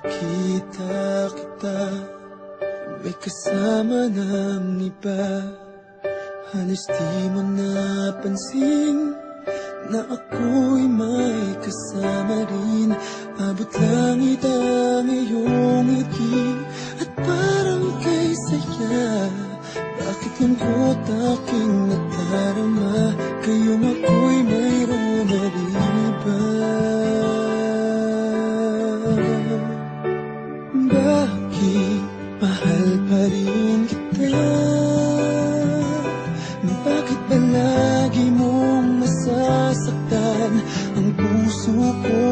makita kita, may kasama ng iba. Halos di mo napansin na ako'y may kasama rin. Abot langit ang iyong ngiti at parang kay saya. Bakit lungkot aking nadarama, kayong ako'y mayroon na rin iba? Bakit mahal pa rin kita? Bakit palagi mong nasasaktan ang puso ko?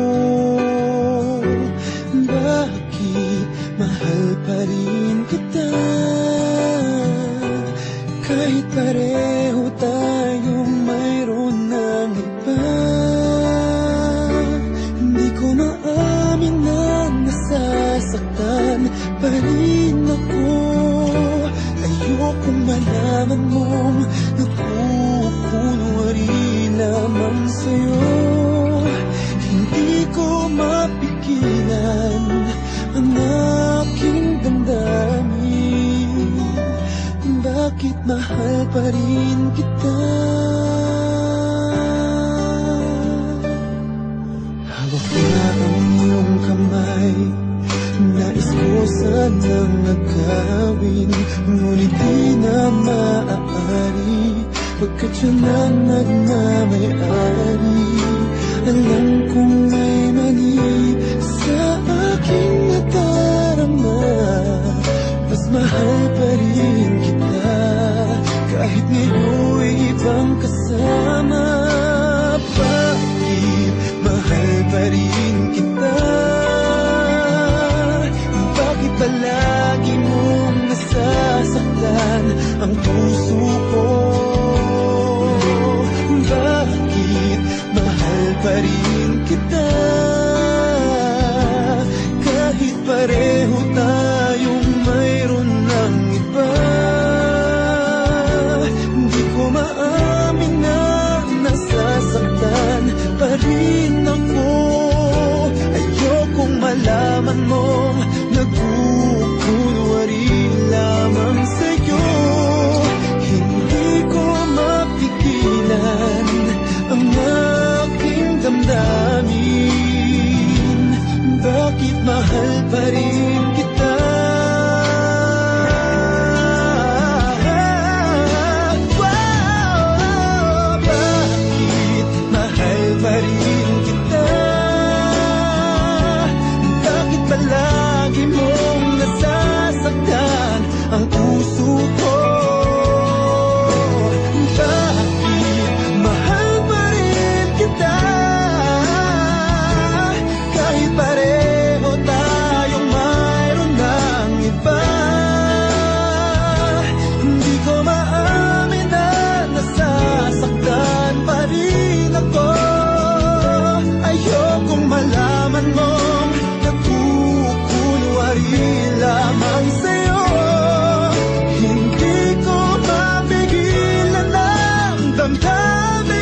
Bakit mahal pa rin kita? Kahit pareho tayong mayroon ng iba. Hindi ko maamin na nasasaktan pa rin ako. Ayokong malaman mong nagkukunwari lamang sa'yo. Hindi ko mapigilan ang aking damdamin. Bakit mahal pa rin kita? Hawak na ang iyong kamay, nais ko sanang agawin, ngunit di na maaari, pagkat siya na nagmamayari. Alam kong may mali sa aking nadarama, mas mahal pa rin kita, kahit ngayon'y ibang kasama. Bakit mahal pa rin kita? Bakit palagi mong nasasaktan ang puso ko? Bakit mahal pa rin kita? Kahit pareho tayong mayroon ng iba. Hindi ko maamin na nasasaktan pa rin ako. Ayokong malaman mong nagkukunwari lamang sa'yo. Hindi ko mapigilan ang aking damdamin. Bakit mahal pa rin kita? Bakit mahal pa rin kita? Bakit palagi mong nasasaktan ang puso ko? Bakit mahal pa rin kita? Kahit pareho tayong mayroon ng iba. Hindi ko maamin na nasasaktan pa rin ako. Ayokong malaman mong nagkukunwari lamang sa'yo. Hindi ko mapigilan ang damdamin.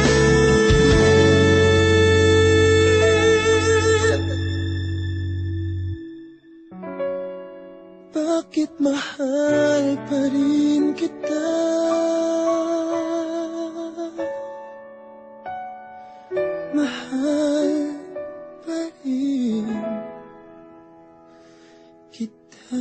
Bakit mahal pa rin kita? Mahal pa rin kita.